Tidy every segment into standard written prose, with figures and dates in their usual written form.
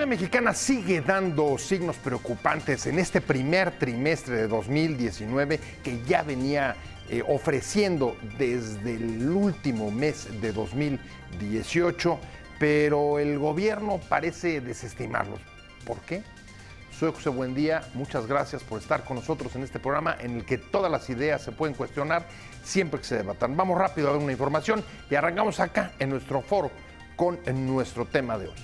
mexicana sigue dando signos preocupantes en este primer trimestre de 2019 que ya venía ofreciendo desde el último mes de 2018, pero el gobierno parece desestimarlos. ¿Por qué? Soy José Buendía, muchas gracias por estar con nosotros en este programa en el que todas las ideas se pueden cuestionar siempre que se debatan. Vamos rápido a ver una información y arrancamos acá en nuestro foro con nuestro tema de hoy.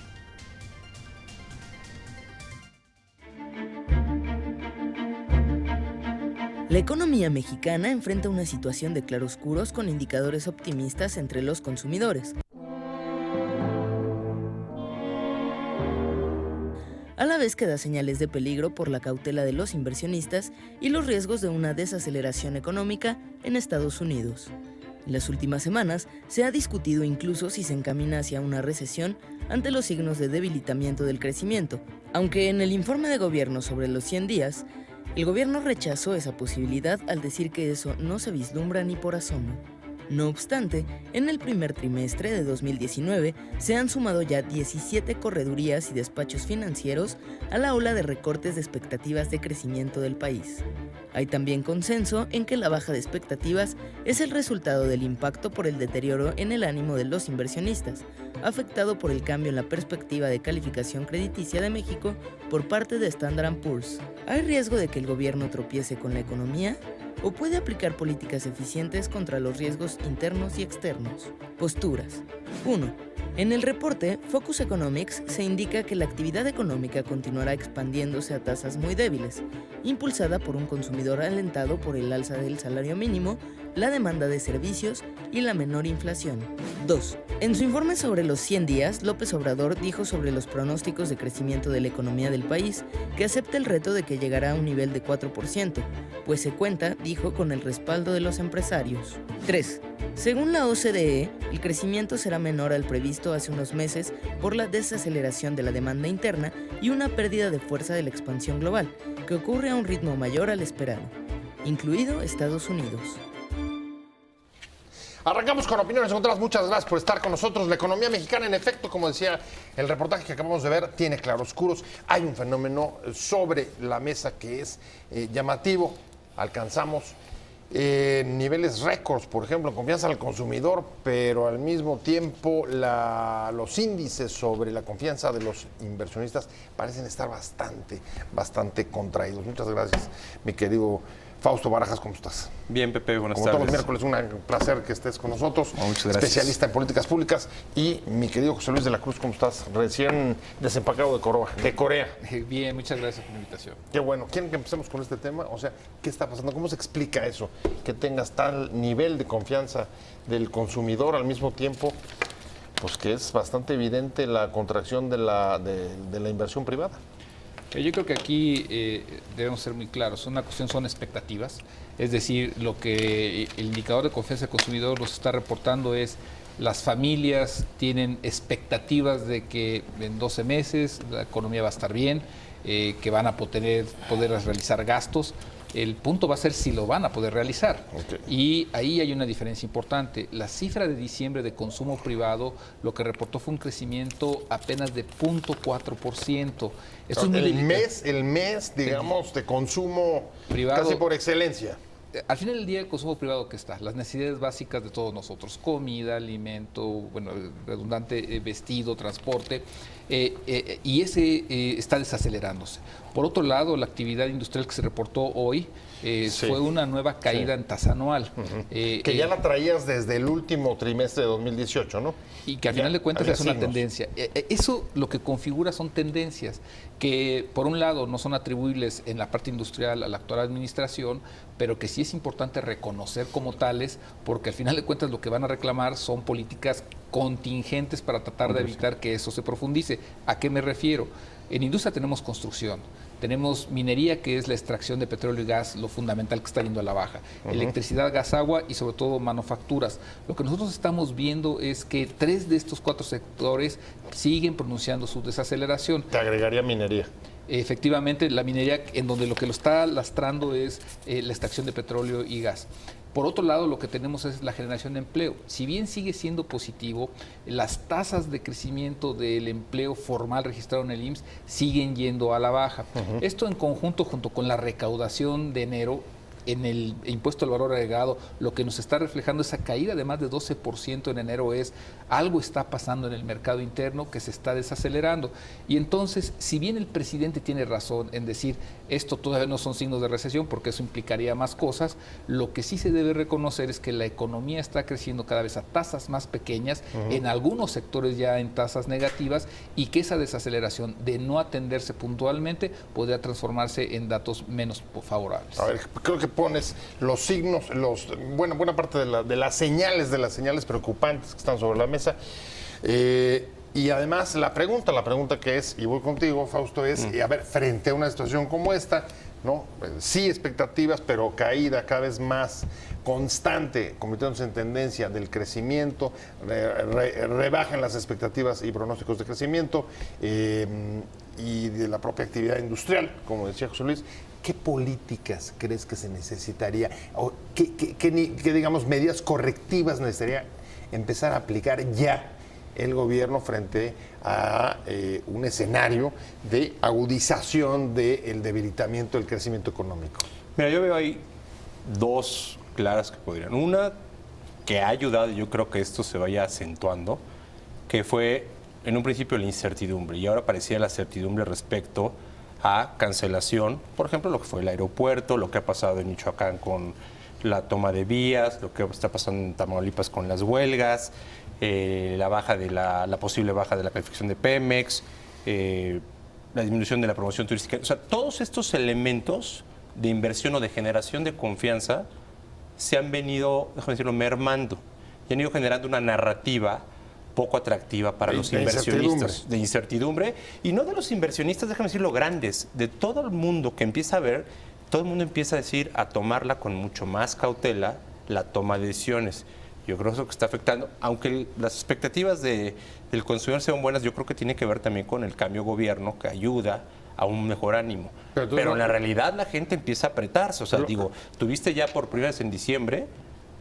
La economía mexicana enfrenta una situación de claroscuros con indicadores optimistas entre los consumidores. A la vez que da señales de peligro por la cautela de los inversionistas y los riesgos de una desaceleración económica en Estados Unidos. En las últimas semanas se ha discutido incluso si se encamina hacia una recesión ante los signos de debilitamiento del crecimiento, aunque en el informe de gobierno sobre los 100 días, el gobierno rechazó esa posibilidad al decir que eso no se vislumbra ni por asomo. No obstante, en el primer trimestre de 2019 se han sumado ya 17 corredurías y despachos financieros a la ola de recortes de expectativas de crecimiento del país. Hay también consenso en que la baja de expectativas es el resultado del impacto por el deterioro en el ánimo de los inversionistas, afectado por el cambio en la perspectiva de calificación crediticia de México por parte de Standard & Poor's. ¿Hay riesgo de que el gobierno tropiece con la economía? ¿O puede aplicar políticas eficientes contra los riesgos internos y externos? Posturas. 1. En el reporte Focus Economics se indica que la actividad económica continuará expandiéndose a tasas muy débiles, impulsada por un consumidor alentado por el alza del salario mínimo, la demanda de servicios y la menor inflación. 2. En su informe sobre los 100 días, López Obrador dijo sobre los pronósticos de crecimiento de la economía del país que acepta el reto de que llegará a un nivel de 4%, pues se cuenta, dijo, con el respaldo de los empresarios. 3. Según la OCDE, el crecimiento será menor al previsto hace unos meses por la desaceleración de la demanda interna y una pérdida de fuerza de la expansión global, que ocurre a un ritmo mayor al esperado, incluido Estados Unidos. Arrancamos con opiniones encontradas. Muchas gracias por estar con nosotros. La economía mexicana, en efecto, como decía el reportaje que acabamos de ver, tiene claroscuros. Hay un fenómeno sobre la mesa que es llamativo. Alcanzamos niveles récords, por ejemplo, en confianza al consumidor, pero al mismo tiempo los índices sobre la confianza de los inversionistas parecen estar bastante contraídos. Muchas gracias, mi querido Fausto Barajas, ¿cómo estás? Bien, Pepe, buenas tardes. Como todos los miércoles, un placer que estés con nosotros. Muchas gracias. Especialista en políticas públicas. Y mi querido José Luis de la Cruz, ¿cómo estás? Recién desempacado de Corea. Bien, muchas gracias por la invitación. Qué bueno. ¿Quieren que empecemos con este tema? O sea, ¿qué está pasando? ¿Cómo se explica eso? Que tengas tal nivel de confianza del consumidor al mismo tiempo, pues que es bastante evidente la contracción de la inversión privada. Yo creo que aquí debemos ser muy claros. Una cuestión son expectativas, es decir, lo que el indicador de confianza del consumidor nos está reportando es las familias tienen expectativas de que en 12 meses la economía va a estar bien, que van a poder realizar gastos. El punto va a ser si lo van a poder realizar. Okay. Y ahí hay una diferencia importante. La cifra de diciembre de consumo privado, lo que reportó fue un crecimiento apenas de 0.4%. Eso es el mes, digamos, de consumo privado, casi por excelencia. Al final del día, el consumo privado, ¿qué está? Las necesidades básicas de todos nosotros: comida, alimento, bueno, redundante, vestido, transporte, y ese está desacelerándose. Por otro lado, la actividad industrial que se reportó hoy fue una nueva caída en tasa anual. Que ya la traías desde el último trimestre de 2018, ¿no? Y que al final de cuentas es una tendencia. Eso lo que configura son tendencias que, por un lado, no son atribuibles en la parte industrial a la actual administración, pero que sí es importante reconocer como tales, porque al final de cuentas lo que van a reclamar son políticas contingentes para tratar de evitar que eso se profundice. ¿A qué me refiero? En industria tenemos construcción, tenemos minería, que es la extracción de petróleo y gas, lo fundamental que está yendo a la baja, electricidad, gas, agua y sobre todo manufacturas. Lo que nosotros estamos viendo es que 3 de estos 4 sectores siguen pronunciando su desaceleración. Te agregaría minería. Efectivamente, la minería, en donde lo que lo está lastrando es la extracción de petróleo y gas. Por otro lado, lo que tenemos es la generación de empleo. Si bien sigue siendo positivo, las tasas de crecimiento del empleo formal registrado en el IMSS siguen yendo a la baja. Esto en conjunto, junto con la recaudación de enero, en el impuesto al valor agregado, lo que nos está reflejando esa caída de más de 12% en enero es algo está pasando en el mercado interno que se está desacelerando. Y entonces, si bien el presidente tiene razón en decir esto todavía no son signos de recesión porque eso implicaría más cosas, lo que sí se debe reconocer es que la economía está creciendo cada vez a tasas más pequeñas, en algunos sectores ya en tasas negativas, y que esa desaceleración de no atenderse puntualmente podría transformarse en datos menos favorables. A ver, creo que pones los signos, buena parte de las señales preocupantes que están sobre la mesa. Y además la pregunta que es, y voy contigo, Fausto, es, a ver, frente a una situación como esta, ¿no? Sí expectativas, pero caída cada vez más constante, convirtiéndose en tendencia del crecimiento, rebajan las expectativas y pronósticos de crecimiento y de la propia actividad industrial, como decía José Luis. ¿Qué políticas crees que se necesitaría o qué digamos, medidas correctivas necesitaría empezar a aplicar ya el gobierno frente a un escenario de agudización del debilitamiento del crecimiento económico? Mira, yo veo ahí dos claras que podrían. Una que ha ayudado, y yo creo que esto se vaya acentuando, que fue en un principio la incertidumbre, y ahora parecía la certidumbre respecto a cancelación, por ejemplo, lo que fue el aeropuerto, lo que ha pasado en Michoacán con la toma de vías, lo que está pasando en Tamaulipas con las huelgas, la posible baja de la calificación de Pemex, la disminución de la promoción turística. O sea, todos estos elementos de inversión o de generación de confianza se han venido, déjame decirlo, mermando y han ido generando una narrativa poco atractiva para los inversionistas, de incertidumbre, y no de los inversionistas, déjame decirlo, grandes, de todo el mundo que empieza a ver, todo el mundo empieza a decir, a tomarla con mucho más cautela, la toma de decisiones. Yo creo que eso que está afectando, aunque las expectativas del consumidor sean buenas, yo creo que tiene que ver también con el cambio de gobierno que ayuda a un mejor ánimo. Pero en la realidad la gente empieza a apretarse, o sea, tuviste ya por primera vez en diciembre,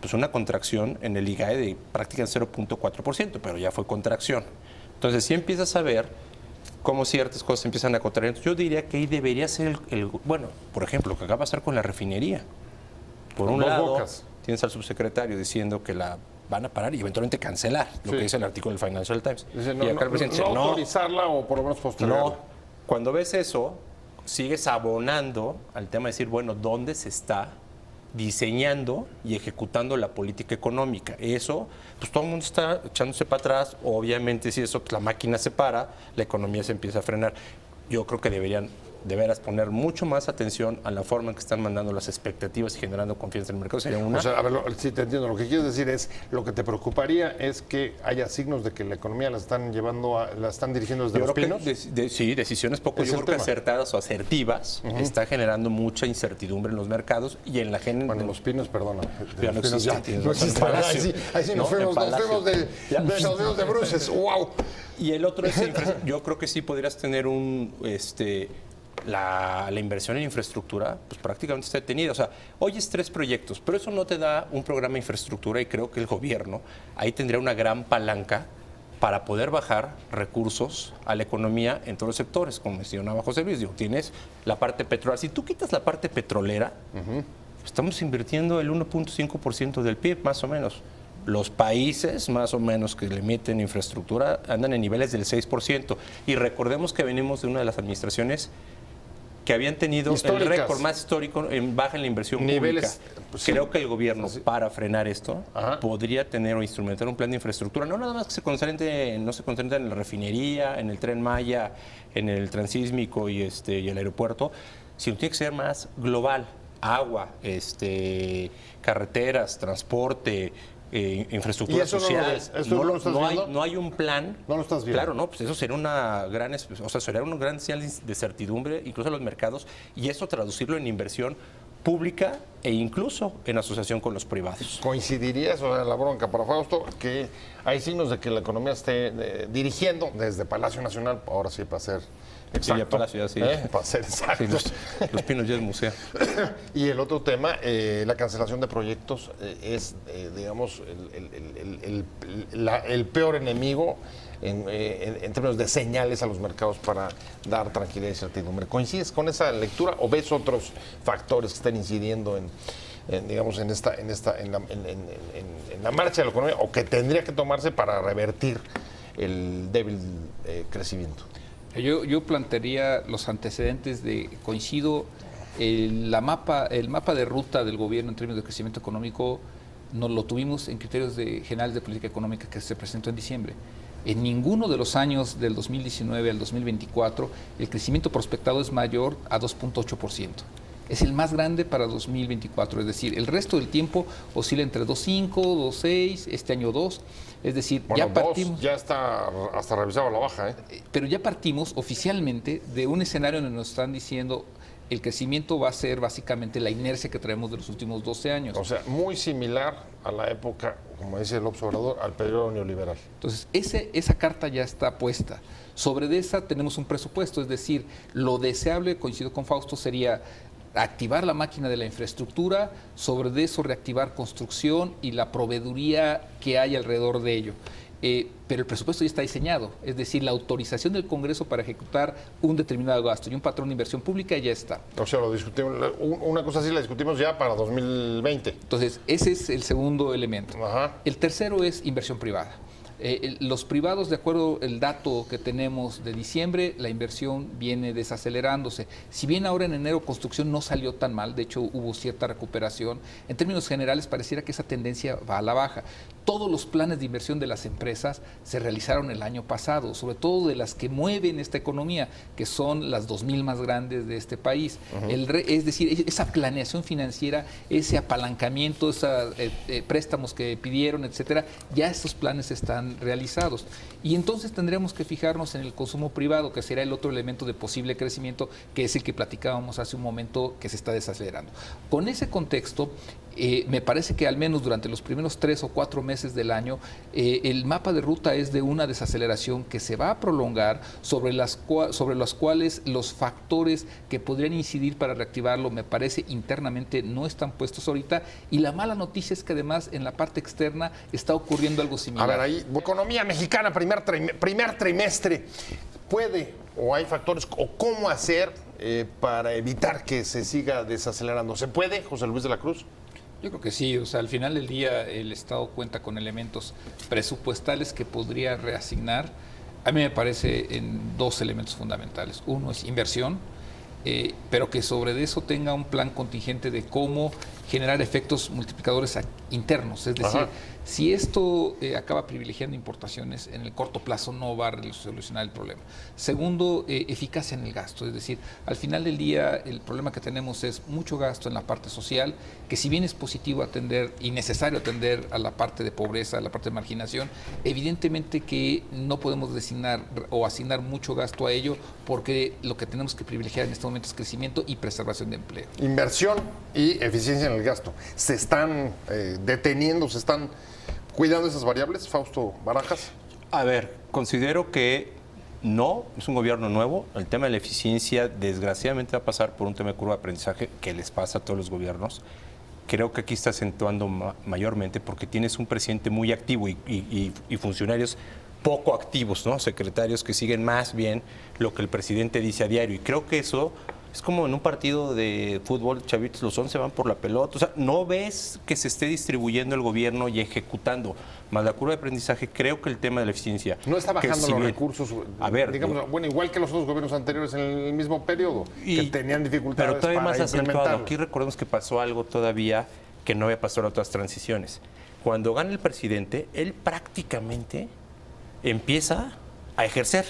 pues una contracción en el IGAE de prácticamente 0.4%, pero ya fue contracción. Entonces, si empiezas a ver cómo ciertas cosas empiezan a contraer, yo diría que ahí debería ser bueno, por ejemplo, lo que acaba de pasar con la refinería. Por un lado, tienes al subsecretario diciendo que la van a parar y eventualmente cancelar, lo que dice el artículo del Financial Times. Dice, y acá el presidente dice, no autorizarla o por lo menos postergarla. No, cuando ves eso, sigues abonando al tema de decir, bueno, ¿dónde se está diseñando y ejecutando la política económica? Eso, pues todo el mundo está echándose para atrás. Obviamente, si eso, la máquina se para, la economía se empieza a frenar. Yo creo que deberían de veras poner mucho más atención a la forma en que están mandando las expectativas y generando confianza en el mercado. Sería una... O sea, a ver, sí te entiendo. Lo que quieres decir es, lo que te preocuparía es que haya signos de que la economía la están dirigiendo desde Los Pinos. Sí, decisiones poco, yo creo que acertadas o asertivas, está generando mucha incertidumbre en los mercados y en la gente. Bueno, Los Pinos, perdona. Ya no existe. Ahí sí nos fuimos de bruces. ¡Wow! Y el otro es, yo creo que sí podrías tener la inversión en infraestructura, pues prácticamente está detenida. O sea, hoy es 3 proyectos, pero eso no te da un programa de infraestructura y creo que el gobierno ahí tendría una gran palanca para poder bajar recursos a la economía en todos los sectores, como mencionaba José Luis. Digo, tienes la parte petrolera. Si tú quitas la parte petrolera, estamos invirtiendo el 1.5% del PIB, más o menos. Los países, más o menos, que le meten infraestructura, andan en niveles del 6%. Y recordemos que venimos de una de las administraciones que habían tenido el récord más histórico en baja en la inversión pública. Pues creo que el gobierno, para frenar esto, podría tener o instrumentar un plan de infraestructura, no nada más que se concentre en la refinería, en el Tren Maya, en el transísmico y el aeropuerto, sino tiene que ser más global. Agua, carreteras, transporte, infraestructura social. No hay un plan. No lo estás viendo. Claro, no, pues eso sería sería un gran señal de certidumbre, incluso a los mercados, y eso traducirlo en inversión pública e incluso en asociación con los privados. ¿Coincidirías, o sea, la bronca para Fausto, que hay signos de que la economía esté dirigiendo desde Palacio Nacional, ahora sí para ser exacto, ya Palacio, sí. Para ser exacto. Sí, los Pinos ya es museo. Y el otro tema, la cancelación de proyectos es, digamos, el peor enemigo en términos de señales a los mercados para dar tranquilidad y certidumbre. ¿Coincides con esa lectura o ves otros factores que están incidiendo digamos, en la marcha de la economía o que tendría que tomarse para revertir el débil crecimiento? Yo plantearía los antecedentes coincido, el mapa de ruta del gobierno en términos de crecimiento económico nos lo tuvimos en criterios generales de política económica que se presentó en diciembre. En ninguno de los años del 2019 al 2024 el crecimiento prospectado es mayor a 2.8%. Es el más grande para 2024, es decir, el resto del tiempo oscila entre 2.5, 2.6, este año 2, es decir, bueno, ya partimos... ya está hasta revisado a la baja, ¿eh? Pero ya partimos oficialmente de un escenario donde nos están diciendo el crecimiento va a ser básicamente la inercia que traemos de los últimos 12 años. O sea, muy similar a la época, como dice el observador, al periodo neoliberal. Entonces, esa carta ya está puesta. Sobre esa tenemos un presupuesto, es decir, lo deseable, coincido con Fausto, sería activar la máquina de la infraestructura, sobre eso reactivar construcción y la proveeduría que hay alrededor de ello. Pero el presupuesto ya está diseñado, es decir, la autorización del Congreso para ejecutar un determinado gasto y un patrón de inversión pública ya está. O sea, lo discutimos, una cosa así la discutimos ya para 2020. Entonces, ese es el segundo elemento. Ajá. El tercero es inversión privada. Los privados, de acuerdo al dato que tenemos de diciembre, la inversión viene desacelerándose. Si bien ahora en enero construcción no salió tan mal, de hecho hubo cierta recuperación, en términos generales pareciera que esa tendencia va a la baja. Todos los planes de inversión de las empresas se realizaron el año pasado, sobre todo de las que mueven esta economía, que son las 2.000 más grandes de este país. Es decir, esa planeación financiera, ese apalancamiento, esos préstamos que pidieron, etcétera, ya esos planes están realizados. Y entonces tendríamos que fijarnos en el consumo privado, que será el otro elemento de posible crecimiento, que es el que platicábamos hace un momento, que se está desacelerando. Con ese contexto, me parece que al menos durante los primeros 3 o 4 meses del año, el mapa de ruta es de una desaceleración que se va a prolongar, sobre las cuales los factores que podrían incidir para reactivarlo, me parece internamente no están puestos ahorita, y la mala noticia es que además en la parte externa está ocurriendo algo similar. A ver, ahí, economía mexicana, primer trimestre, ¿puede o hay factores o cómo hacer para evitar que se siga desacelerando? ¿Se puede, José Luis de la Cruz? Yo creo que sí, o sea, al final del día el Estado cuenta con elementos presupuestales que podría reasignar. A mí me parece en 2 elementos fundamentales. Uno es inversión, pero que sobre eso tenga un plan contingente de cómo generar efectos multiplicadores internos. Es decir, si esto acaba privilegiando importaciones, en el corto plazo no va a solucionar el problema. Segundo, eficacia en el gasto. Es decir, al final del día el problema que tenemos es mucho gasto en la parte social, que si bien es positivo atender y necesario atender a la parte de pobreza, a la parte de marginación, evidentemente que no podemos designar o asignar mucho gasto a ello, porque lo que tenemos que privilegiar en este momento es crecimiento y preservación de empleo. Inversión y eficiencia en el gasto. ¿Se están deteniendo, se están cuidando esas variables, Fausto Barajas? A ver, considero que no, es un gobierno nuevo. El tema de la eficiencia, desgraciadamente, va a pasar por un tema de curva de aprendizaje que les pasa a todos los gobiernos. Creo que aquí está acentuando mayormente porque tienes un presidente muy activo y funcionarios poco activos, ¿no? Secretarios que siguen más bien lo que el presidente dice a diario. Y creo que eso es como en un partido de fútbol, chavitos, los 11 van por la pelota. O sea, no ves que se esté distribuyendo el gobierno y ejecutando. Más la curva de aprendizaje, creo que el tema de la eficiencia... No está bajando los recursos, a ver, digamos, bueno, igual que los otros gobiernos anteriores en el mismo periodo, que tenían dificultades pero todavía para más acentuado. Aquí implementarlo. recordemos que pasó algo todavía que no había pasado en otras transiciones. Cuando gana el presidente, él prácticamente empieza a ejercer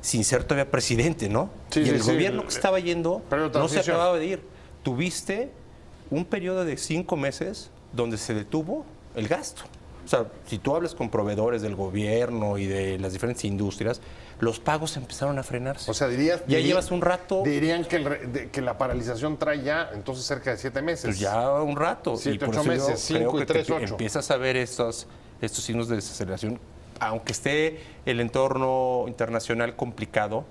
sin ser todavía presidente, ¿no? Sí, y el sí, gobierno que estaba yendo no se acababa de ir. Tuviste un periodo de 5 meses donde se detuvo el gasto. O sea, si tú hablas con proveedores del gobierno y de las diferentes industrias, los pagos empezaron a frenarse. O sea, llevas un rato. Dirían que la paralización trae ya entonces cerca de 7 meses. Pues ya un rato. 7, por 8 eso meses, yo creo 5 y que 3, 8. empiezas a ver estos signos de desaceleración. Aunque esté el entorno internacional complicado,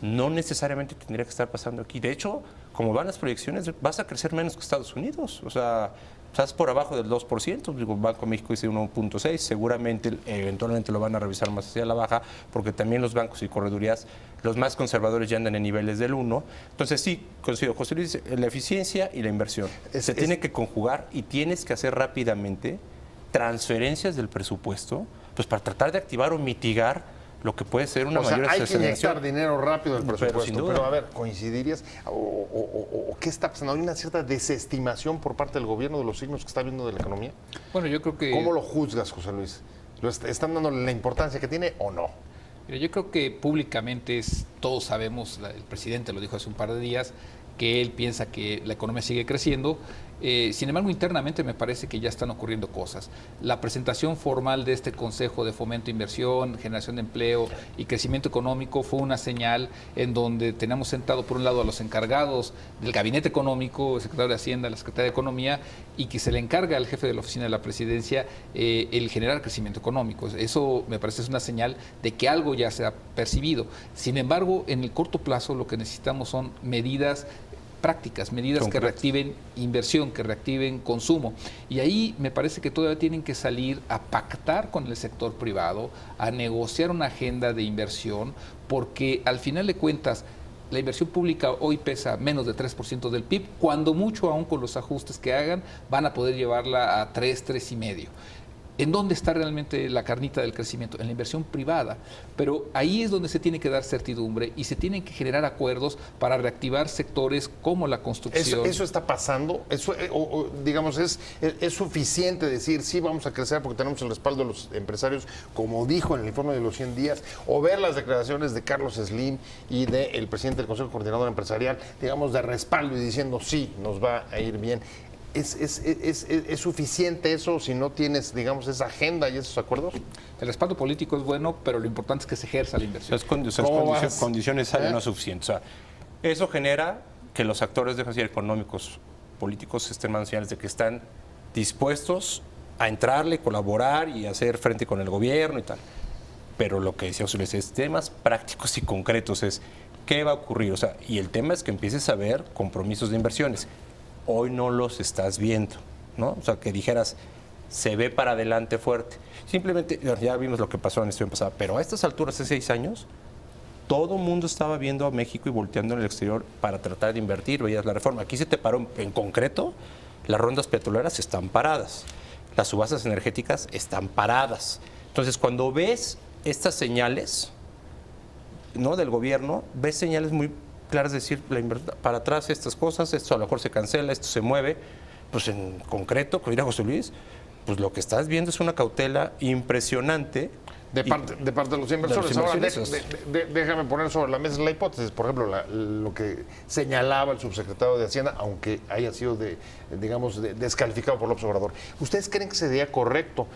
no necesariamente tendría que estar pasando aquí. De hecho, como van las proyecciones, vas a crecer menos que Estados Unidos. O sea, estás por abajo del 2%. Digo, Banco de México dice 1.6%. Seguramente, eventualmente lo van a revisar más hacia la baja, porque también los bancos y corredurías, los más conservadores ya andan en niveles del 1%. Entonces, sí, coincido. José Luis dice, la eficiencia y la inversión. Se tiene que conjugar y tienes que hacer rápidamente transferencias del presupuesto, pues para tratar de activar o mitigar lo que puede ser una mayor hay que desaceleración. inyectar dinero rápido en el presupuesto. Pero a ver, ¿coincidirías? ¿O qué está pasando? ¿Hay una cierta desestimación por parte del gobierno de los signos que está viendo de la economía? Bueno, yo creo que... ¿Cómo lo juzgas, José Luis? ¿Están dándole la importancia que tiene o no? Mira, yo creo que públicamente todos sabemos, el presidente lo dijo hace un par de días, que él piensa que la economía sigue creciendo. Sin embargo, internamente me parece que ya están ocurriendo cosas. La presentación formal de este Consejo de Fomento, Inversión, Generación de Empleo y Crecimiento Económico fue una señal en donde tenemos sentado por un lado a los encargados del Gabinete Económico, el secretario de Hacienda, la secretaria de Economía, y que se le encarga al jefe de la Oficina de la Presidencia el generar crecimiento económico. Eso me parece es una señal de que algo ya se ha percibido. Sin embargo, en el corto plazo lo que necesitamos son medidas prácticas, medidas que reactiven inversión, que reactiven consumo. Y ahí me parece que todavía tienen que salir a pactar con el sector privado, a negociar una agenda de inversión, porque al final de cuentas la inversión pública hoy pesa menos de 3% del PIB, cuando mucho aún con los ajustes que hagan van a poder llevarla a 3, 3,5%. ¿En dónde está realmente la carnita del crecimiento? En la inversión privada. Pero ahí es donde se tiene que dar certidumbre y se tienen que generar acuerdos para reactivar sectores como la construcción. ¿Eso está pasando? Digamos, ¿es suficiente decir sí vamos a crecer porque tenemos el respaldo de los empresarios, como dijo en el informe de los 100 días? ¿O ver las declaraciones de Carlos Slim y del presidente del Consejo Coordinador Empresarial, digamos, de respaldo y diciendo sí, nos va a ir bien? ¿Es suficiente eso si no tienes, digamos, esa agenda y esos acuerdos? El respaldo político es bueno, pero lo importante es que se ejerza la inversión. Condiciones no suficientes. O sea, eso genera que los actores de económicos, políticos estén más señales de que están dispuestos a entrarle, colaborar y hacer frente con el gobierno y tal. Pero lo que decía José Luis es temas prácticos y concretos, es qué va a ocurrir. O sea, y el tema es que empieces a ver compromisos de inversiones. Hoy no los estás viendo, ¿no? O sea, que dijeras, se ve para adelante fuerte. Simplemente, ya vimos lo que pasó en el año pasado, pero a estas alturas, hace 6 años, todo el mundo estaba viendo a México y volteando en el exterior para tratar de invertir, veías la reforma. Aquí se te paró en concreto, las rondas petroleras están paradas, las subastas energéticas están paradas. Entonces, cuando ves estas señales, ¿no?, del gobierno, ves señales muy claras de decir, para atrás estas cosas, esto a lo mejor se cancela, esto se mueve. Pues en concreto, como dirá José Luis, pues lo que estás viendo es una cautela impresionante de parte de los inversores. Ahora, déjame poner sobre la mesa la hipótesis. Por ejemplo, lo que señalaba el subsecretario de Hacienda, aunque haya sido descalificado por López Obrador. ¿Ustedes creen que sería correcto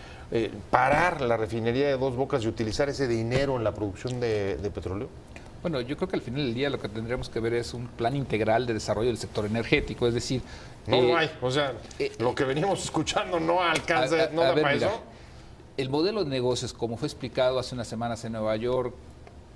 parar la refinería de Dos Bocas y utilizar ese dinero en la producción de petróleo? Bueno, yo creo que al final del día lo que tendremos que ver es un plan integral de desarrollo del sector energético, es decir... No hay, o sea, lo que venimos escuchando no alcanza, no da para eso. El modelo de negocios, como fue explicado hace unas semanas en Nueva York,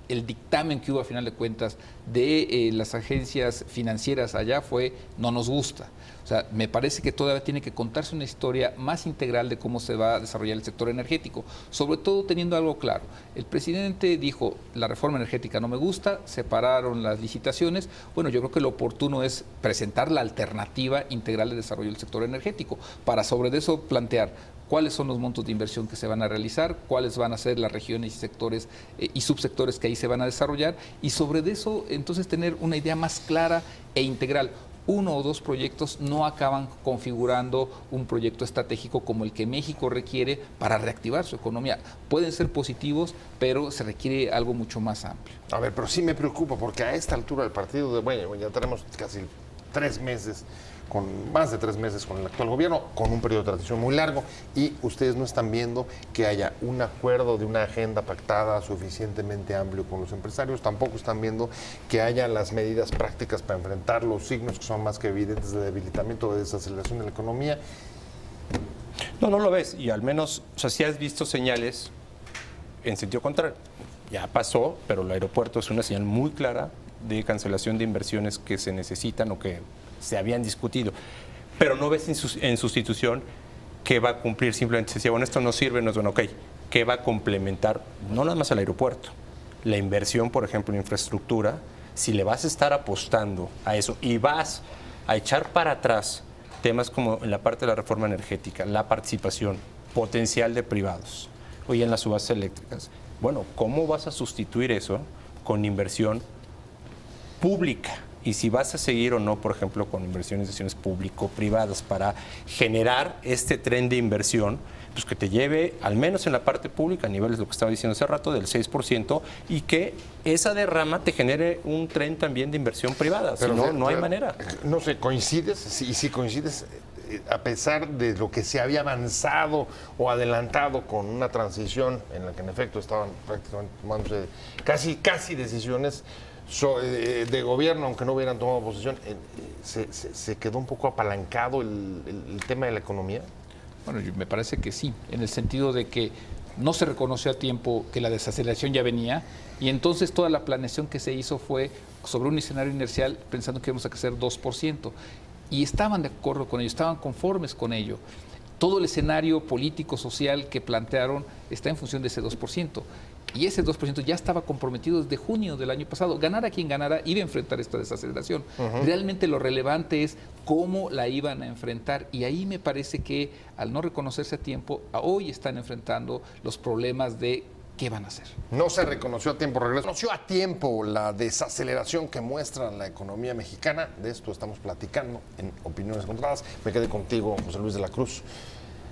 el dictamen que hubo a final de cuentas de las agencias financieras allá fue, no nos gusta. O sea, me parece que todavía tiene que contarse una historia más integral de cómo se va a desarrollar el sector energético, sobre todo teniendo algo claro. El presidente dijo, la reforma energética no me gusta, separaron las licitaciones. Bueno, yo creo que lo oportuno es presentar la alternativa integral de desarrollo del sector energético, para sobre eso plantear cuáles son los montos de inversión que se van a realizar, cuáles van a ser las regiones y sectores y subsectores que ahí se van a desarrollar, y sobre eso entonces tener una idea más clara e integral. 1 o 2 proyectos no acaban configurando un proyecto estratégico como el que México requiere para reactivar su economía. Pueden ser positivos, pero se requiere algo mucho más amplio. A ver, pero sí me preocupa, porque a esta altura del partido, bueno, ya tenemos casi 3 meses, con más de 3 meses con el actual gobierno, con un periodo de transición muy largo, y ustedes no están viendo que haya un acuerdo de una agenda pactada suficientemente amplio con los empresarios, tampoco están viendo que haya las medidas prácticas para enfrentar los signos que son más que evidentes de debilitamiento o de desaceleración de la economía. No, no lo ves, y al menos, o sea, sí has visto señales en sentido contrario. Ya pasó, pero el aeropuerto es una señal muy clara de cancelación de inversiones que se necesitan o que se habían discutido. Pero no ves en sustitución que va a cumplir, simplemente se decía, bueno, esto no sirve, no es bueno, ok, que va a complementar, no nada más al aeropuerto, la inversión, por ejemplo, en infraestructura, si le vas a estar apostando a eso y vas a echar para atrás temas como en la parte de la reforma energética, la participación potencial de privados, hoy en las subastas eléctricas. Bueno, ¿cómo vas a sustituir eso con inversión pública? Y si vas a seguir o no, por ejemplo, con inversiones público-privadas para generar este tren de inversión, pues que te lleve, al menos en la parte pública, a niveles de lo que estaba diciendo hace rato, del 6%, y que esa derrama te genere un tren también de inversión privada. Si no, no hay manera. No sé, ¿coincides? Y si coincides, a pesar de lo que se había avanzado o adelantado con una transición en la que en efecto estaban prácticamente tomándose casi decisiones de gobierno, aunque no hubieran tomado posesión, ¿se quedó un poco apalancado el tema de la economía? Bueno, me parece que sí, en el sentido de que no se reconoció a tiempo que la desaceleración ya venía, y entonces toda la planeación que se hizo fue sobre un escenario inercial pensando que íbamos a crecer 2%. Y estaban de acuerdo con ello, estaban conformes con ello. Todo el escenario político, social que plantearon está en función de ese 2%. Y ese 2% ya estaba comprometido desde junio del año pasado. Ganara quien ganara, iba a enfrentar esta desaceleración. Realmente lo relevante es cómo la iban a enfrentar. Y ahí me parece que al no reconocerse a tiempo, hoy están enfrentando los problemas de ¿qué van a hacer? No se reconoció a tiempo, reconoció a tiempo la desaceleración que muestra la economía mexicana. De esto estamos platicando en Opiniones Encontradas. Me quedé contigo, José Luis de la Cruz.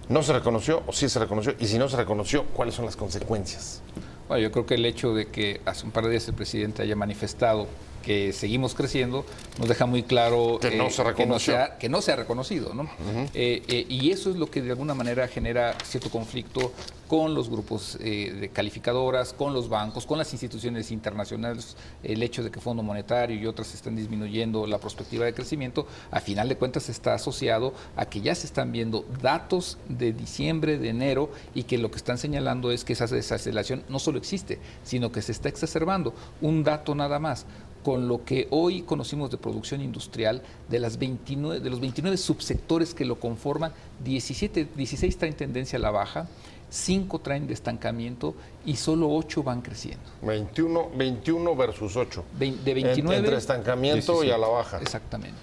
¿No se reconoció o sí se reconoció? Y si no se reconoció, ¿cuáles son las consecuencias? Bueno, yo creo que el hecho de que hace un par de días el presidente haya manifestado que seguimos creciendo nos deja muy claro que no se reconoció. Que no se ha reconocido, ¿no? Y eso es lo que de alguna manera genera cierto conflicto con los grupos de calificadoras, con los bancos, con las instituciones internacionales. El hecho de que Fondo Monetario y otras están disminuyendo la perspectiva de crecimiento, a final de cuentas está asociado a que ya se están viendo datos de diciembre, de enero, y que lo que están señalando es que esa desaceleración no solo existe, sino que se está exacerbando. Un dato nada más. Con lo que hoy conocimos de producción industrial, de los 29 subsectores que lo conforman, 16 traen tendencia a la baja, 5 traen de estancamiento y solo 8 van creciendo. 21 versus 8. De 29. Entre estancamiento 17. Y a la baja. Exactamente.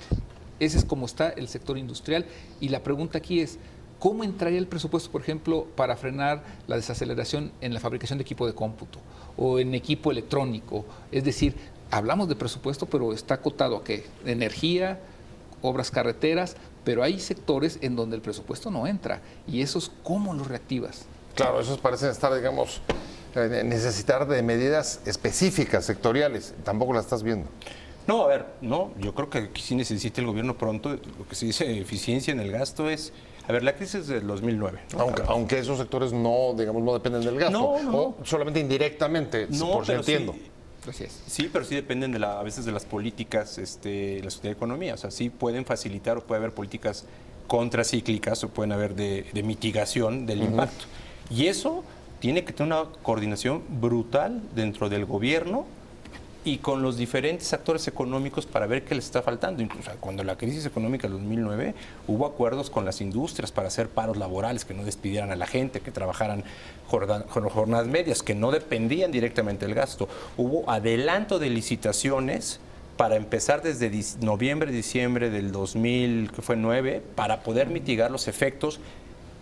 Ese es como está el sector industrial. Y la pregunta aquí es, ¿cómo entraría el presupuesto, por ejemplo, para frenar la desaceleración en la fabricación de equipo de cómputo o en equipo electrónico? Es decir, hablamos de presupuesto, pero está acotado a ¿qué? Energía, obras carreteras, pero hay sectores en donde el presupuesto no entra. ¿Y esos cómo los reactivas? Claro, esos parecen estar, digamos, necesitar de medidas específicas, sectoriales. Tampoco las estás viendo. No, a ver, no, yo creo que sí necesita el gobierno pronto, lo que se dice eficiencia en el gasto es, a ver, la crisis es del 2009. ¿no? Aunque esos sectores no, digamos, no dependen del gasto. O solamente indirectamente, por si entiendo. Sí. Sí, pero sí dependen a veces de las políticas la Secretaría de Economía. O sea, sí pueden facilitar o puede haber políticas contracíclicas o pueden haber de mitigación del impacto. Y eso tiene que tener una coordinación brutal dentro del gobierno y con los diferentes actores económicos para ver qué les está faltando. Incluso cuando la crisis económica del 2009 hubo acuerdos con las industrias para hacer paros laborales, que no despidieran a la gente, que trabajaran jornadas medias, que no dependían directamente del gasto. Hubo adelanto de licitaciones para empezar desde noviembre, diciembre del 2009 para poder mitigar los efectos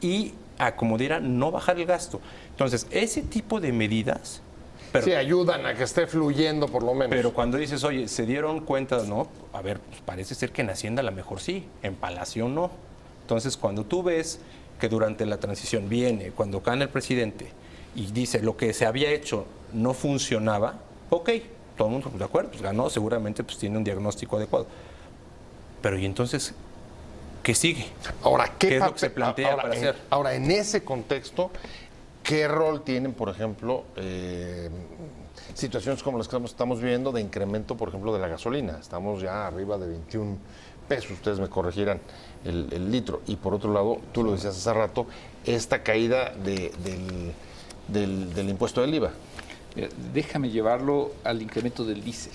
y, como dirán, no bajar el gasto. Entonces, ese tipo de medidas... sí, ayudan a que esté fluyendo por lo menos. Pero cuando dices, oye, ¿se dieron cuenta? No, a ver, pues parece ser que en Hacienda a lo mejor sí, en Palacio no. Entonces, cuando tú ves que durante la transición viene, cuando gana el presidente y dice lo que se había hecho no funcionaba, ok, todo el mundo de acuerdo, pues ganó, seguramente pues tiene un diagnóstico adecuado. Pero ¿y entonces qué sigue? Ahora, ¿Qué es lo que se plantea para hacer? Ahora, en ese contexto, ¿qué rol tienen, por ejemplo, situaciones como las que estamos viviendo de incremento, por ejemplo, de la gasolina? Estamos ya arriba de 21 pesos, ustedes me corregirán, el litro. Y por otro lado, tú lo decías hace rato, esta caída del impuesto del IVA. Mira, déjame llevarlo al incremento del diésel,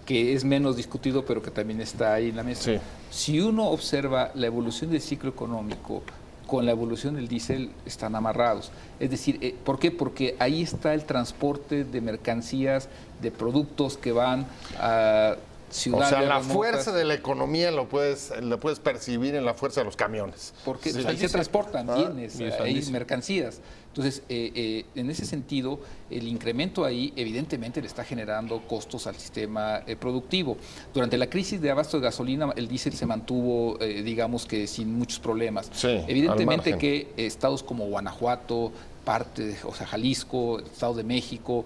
que es menos discutido, pero que también está ahí en la mesa. Sí. Si uno observa la evolución del ciclo económico con la evolución del diésel, están amarrados. Es decir, ¿por qué? Porque ahí está el transporte de mercancías, de productos que van a ciudades. O sea, la remotas. fuerza de la economía lo puedes percibir en la fuerza de los camiones. Porque Sí. ahí se transportan bienes, y hay diésel. mercancías. Entonces, en ese sentido, el incremento ahí evidentemente le está generando costos al sistema productivo. Durante la crisis de abasto de gasolina, el diésel se mantuvo, digamos que sin muchos problemas. Sí, al Evidentemente margen. que estados como Guanajuato, Jalisco, Estado de México,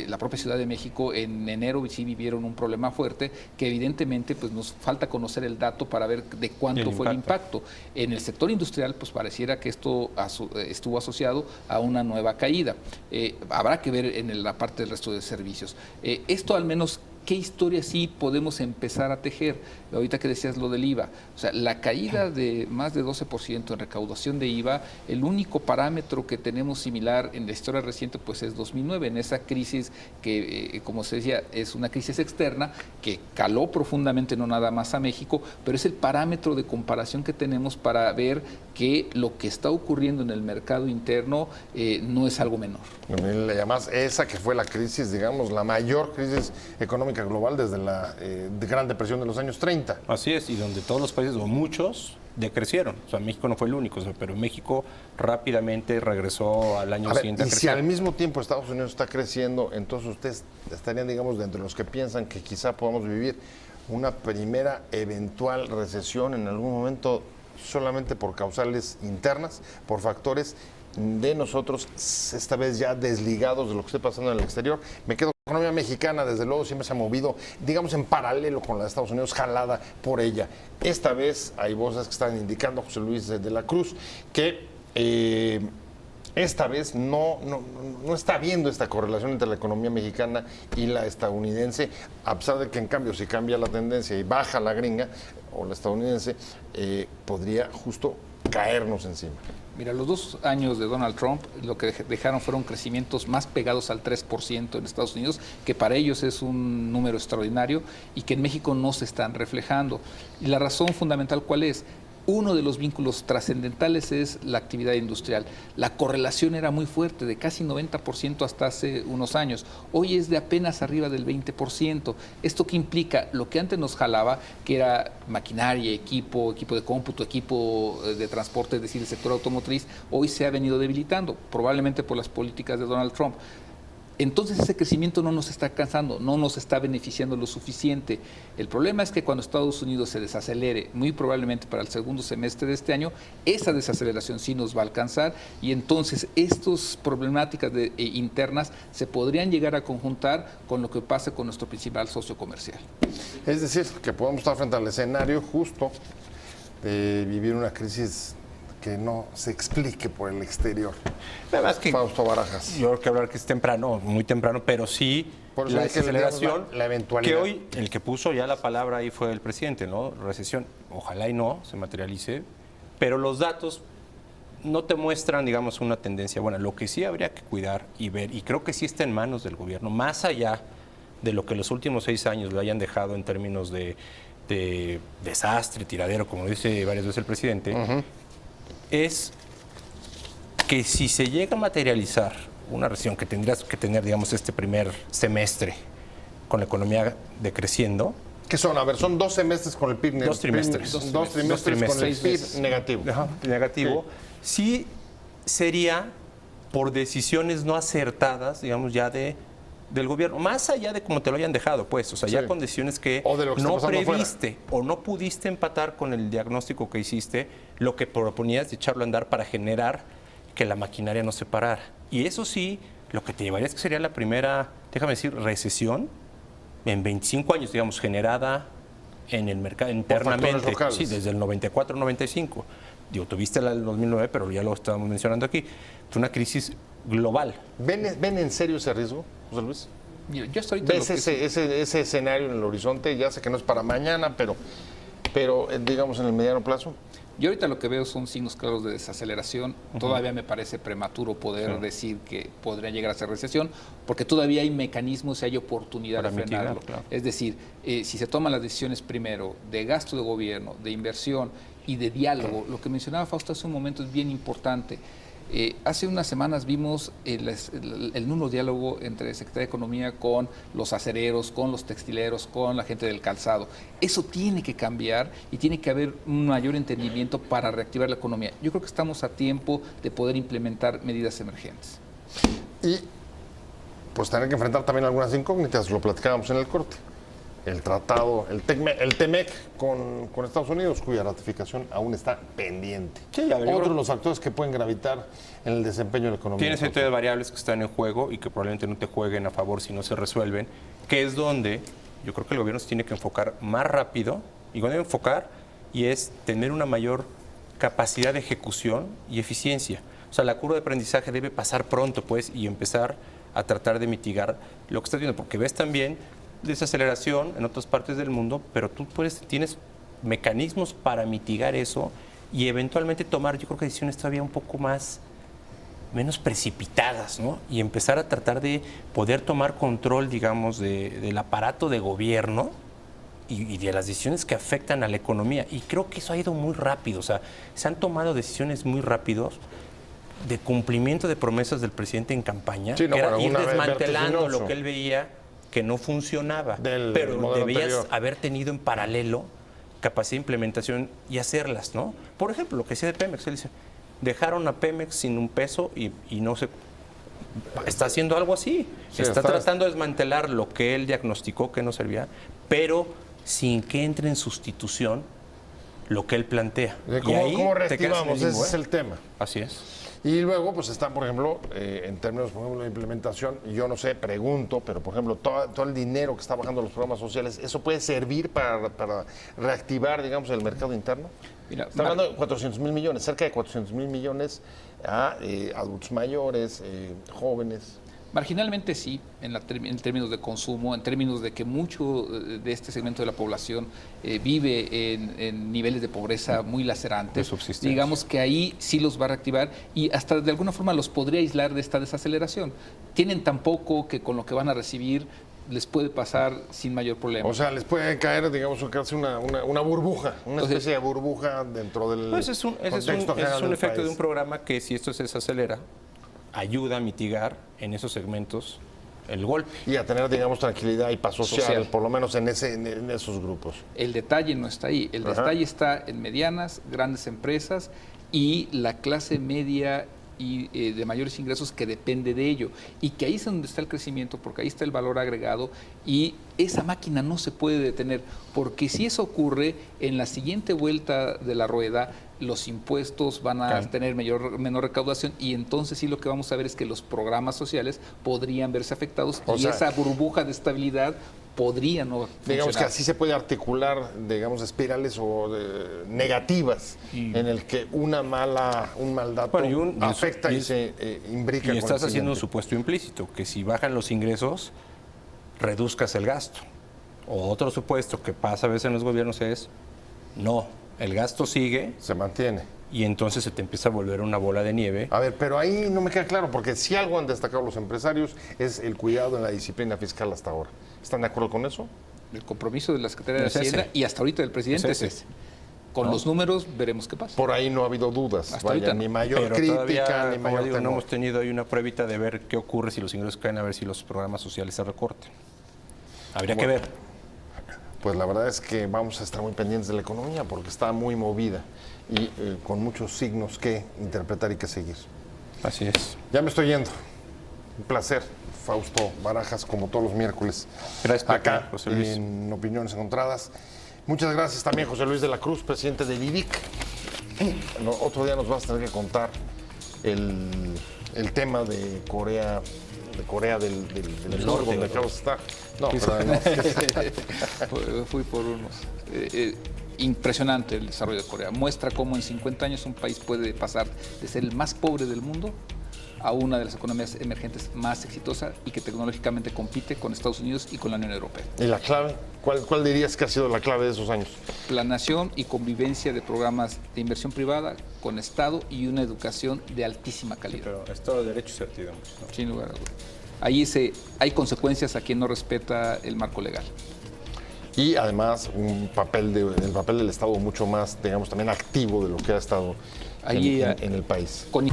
la propia Ciudad de México, en enero sí vivieron un problema fuerte que evidentemente pues nos falta conocer el dato para ver de cuánto fue el impacto. En el sector industrial pues pareciera que esto estuvo asociado a una nueva caída. Habrá que ver en la parte del resto de servicios. Esto al menos, ¿qué historia sí podemos empezar a tejer? Ahorita que decías lo del IVA, o sea, la caída de más de 12% en recaudación de IVA, el único parámetro que tenemos similar en la historia reciente pues es 2009, en esa crisis que, como se decía, es una crisis externa que caló profundamente no nada más a México, pero es el parámetro de comparación que tenemos para ver que lo que está ocurriendo en el mercado interno no es algo menor. Y además, esa que fue la crisis, digamos, la mayor crisis económica global desde la Gran Depresión de los años 30. Así es, y donde todos los países, o muchos, decrecieron. O sea, México no fue el único, pero México rápidamente regresó al año siguiente a y crecer. si al mismo tiempo Estados Unidos está creciendo, entonces ustedes estarían, digamos, dentro de los que piensan que quizá podamos vivir una primera eventual recesión en algún momento solamente por causales internas, por factores de nosotros, esta vez ya desligados de lo que esté pasando en el exterior. Me quedo con la economía mexicana, desde luego siempre se ha movido, digamos, en paralelo con la de Estados Unidos, jalada por ella. Esta vez hay voces que están indicando, José Luis de la Cruz, que esta vez no está viendo esta correlación entre la economía mexicana y la estadounidense, a pesar de que en cambio si cambia la tendencia y baja la gringa o la estadounidense, podría justo caernos encima. Mira, los 2 años de Donald Trump lo que dejaron fueron crecimientos más pegados al 3% en Estados Unidos, que para ellos es un número extraordinario y que en México no se están reflejando. Y la razón fundamental, ¿cuál es? Uno de los vínculos trascendentales es la actividad industrial. La correlación era muy fuerte, de casi 90% hasta hace unos años. Hoy es de apenas arriba del 20%. ¿Esto qué implica? Lo que antes nos jalaba, que era maquinaria, equipo de cómputo, equipo de transporte, es decir, el sector automotriz, hoy se ha venido debilitando, probablemente por las políticas de Donald Trump. Entonces ese crecimiento no nos está alcanzando, no nos está beneficiando lo suficiente. El problema es que cuando Estados Unidos se desacelere, muy probablemente para el segundo semestre de este año, esa desaceleración sí nos va a alcanzar y entonces estas problemáticas internas se podrían llegar a conjuntar con lo que pase con nuestro principal socio comercial. Es decir, que podemos estar frente al escenario justo de vivir una crisis que no se explique por el exterior. Además que Fausto Barajas. yo creo que hablar que es temprano, muy temprano, pero sí Por eso la hay que ver desaceleración, la eventualidad. que hoy el que puso ya la palabra ahí fue el presidente, ¿no? Recesión, ojalá y no se materialice, pero los datos no te muestran, digamos, una tendencia buena. Lo que sí habría que cuidar y ver, y creo que sí está en manos del gobierno, más allá de lo que los últimos 6 años le hayan dejado en términos de desastre, tiradero, como dice varias veces el presidente, es que si se llega a materializar una recesión que tendrías que tener, digamos, este primer semestre con la economía decreciendo. ¿Qué son? A ver, son 2 semestres con el PIB negativo. 2 trimestres. Dos trimestres con el PIB negativo. Ajá, negativo. Sí sería por decisiones no acertadas, digamos, ya del gobierno, más allá de cómo te lo hayan dejado, pues, o sea, ya con decisiones que O de lo que está no pasando previste o no pudiste empatar con el diagnóstico que hiciste, lo que proponías de echarlo a andar para generar que la maquinaria no se parara. Y eso sí, lo que te llevaría es que sería la primera, déjame decir, recesión en 25 años, digamos, generada en el mercado internamente. locales. Sí, desde el 94-95. Digo, tuviste la del 2009, pero ya lo estábamos mencionando aquí. Fue una crisis global. ¿Ven en serio ese riesgo, José Luis? Yo hasta ahorita ¿Ves ese escenario en el horizonte? Ya sé que no es para mañana, pero digamos en el mediano plazo. Yo ahorita lo que veo son signos claros de desaceleración. Todavía me parece prematuro poder decir que podría llegar a ser recesión, porque todavía hay mecanismos y hay oportunidad Para de frenarlo. mitigarlo, claro. Es decir, si se toman las decisiones primero de gasto de gobierno, de inversión y de diálogo, lo que mencionaba Fausto hace un momento es bien importante. Hace unas semanas vimos el nulo diálogo entre el Secretario de Economía con los acereros, con los textileros, con la gente del calzado. Eso tiene que cambiar y tiene que haber un mayor entendimiento para reactivar la economía. Yo creo que estamos a tiempo de poder implementar medidas emergentes. Y pues tener que enfrentar también algunas incógnitas, lo platicábamos en el corte. El tratado, el TEMEC con Estados Unidos, cuya ratificación aún está pendiente. Sí, a ver, Otro de los factores que pueden gravitar en el desempeño de la economía. Tienes serie de variables que están en juego y que probablemente no te jueguen a favor si no se resuelven, que es donde yo creo que el gobierno se tiene que enfocar más rápido, y cuando debe enfocar, y es tener una mayor capacidad de ejecución y eficiencia. O sea, la curva de aprendizaje debe pasar pronto, pues, y empezar a tratar de mitigar lo que estás viendo, porque ves también desaceleración en otras partes del mundo, pero tú tienes mecanismos para mitigar eso y eventualmente tomar, yo creo que decisiones todavía un poco menos precipitadas, ¿no? Y empezar a tratar de poder tomar control, digamos, del aparato de gobierno y de las decisiones que afectan a la economía. Y creo que eso ha ido muy rápido, o sea, se han tomado decisiones muy rápidos de cumplimiento de promesas del presidente en campaña, Sí, no, que era bueno, ir una vez desmantelando vertiginoso. lo que él veía que no funcionaba, Del pero modelo debías anterior. haber tenido en paralelo capacidad de implementación y hacerlas, ¿no? Por ejemplo, lo que decía de Pemex, él dice, dejaron a Pemex sin un peso y no se... Está haciendo algo así, Sí, está tratando de desmantelar lo que él diagnosticó que no servía, pero sin que entre en sustitución lo que él plantea. ¿Cómo, y ahí cómo te quedas en reactivamos? el limbo, Ese es el tema. Así es. Y luego, pues están, por ejemplo, en términos, por ejemplo, de implementación, yo no sé, pregunto, pero por ejemplo, todo el dinero que está bajando los programas sociales, ¿eso puede servir para reactivar, digamos, el mercado interno? Mira, Está hablando de 400,000 millones, cerca de 400,000 millones a adultos mayores, jóvenes. Marginalmente sí, en términos de consumo, en términos de que mucho de este segmento de la población vive en niveles de pobreza muy lacerantes. De subsistencia. Digamos que ahí sí los va a reactivar y hasta de alguna forma los podría aislar de esta desaceleración. Tienen tan poco que con lo que van a recibir les puede pasar sin mayor problema. O sea, les puede caer, digamos, crearse una burbuja, una Entonces, especie de burbuja dentro del Pues es un contexto general del efecto de país. un programa que si esto se desacelera, ayuda a mitigar en esos segmentos el golpe. Y a tener, digamos, tranquilidad y paz social, Social. por lo menos en esos grupos. El detalle no está ahí, el detalle está en medianas, grandes empresas y la clase media y de mayores ingresos que depende de ello y que ahí es donde está el crecimiento porque ahí está el valor agregado y esa máquina no se puede detener porque si eso ocurre en la siguiente vuelta de la rueda los impuestos van a tener menor recaudación y entonces sí lo que vamos a ver es que los programas sociales podrían verse afectados O y sea, esa burbuja de estabilidad podría no Digamos que funcionar. así se puede articular, digamos, espirales o negativas en el que un mal dato afecta y se imbrica. Y con estás el haciendo un siguiente. supuesto implícito, que si bajan los ingresos, reduzcas el gasto. O otro supuesto que pasa a veces en los gobiernos es, no, el gasto sigue Se mantiene. y entonces se te empieza a volver una bola de nieve. A ver, pero ahí no me queda claro, porque si algo han destacado los empresarios es el cuidado en la disciplina fiscal hasta ahora. ¿Están de acuerdo con eso? El compromiso de la Secretaría de Es ese. Hacienda y hasta ahorita del presidente Es es ese. ese. Con los números veremos qué pasa. Por ahí no ha habido dudas. Hasta Vaya, ahorita no. ni mayor Pero crítica, todavía, ni como mayor digo, no temor. hemos tenido ahí una pruebita de ver qué ocurre si los ingresos caen, a ver si los programas sociales se recorten. Habría que ver. Pues la verdad es que vamos a estar muy pendientes de la economía porque está muy movida y con muchos signos que interpretar y que seguir. Así es. Ya me estoy yendo. Un placer, Fausto Barajas, como todos los miércoles. Gracias, Pepe, acá José Luis. en Opiniones Encontradas. Muchas gracias también, José Luis de la Cruz, presidente de DIVIC. Otro día nos vas a tener que contar el tema de Corea de Corea del Norte, donde acabas de estar. No, pero no. Fui por unos. Impresionante el desarrollo de Corea. Muestra cómo en 50 años un país puede pasar de ser el más pobre del mundo a una de las economías emergentes más exitosas y que tecnológicamente compite con Estados Unidos y con la Unión Europea. ¿Y la clave? ¿Cuál dirías que ha sido la clave de esos años? Planación y convivencia de programas de inversión privada con Estado y una educación de altísima calidad. Pero Estado de Derecho y certidumbre, ¿no? Sin lugar a dudas. Ahí hay consecuencias a quien no respeta el marco legal. Y además el papel del Estado mucho más, digamos, también activo de lo que ha estado ahí, en el país. Con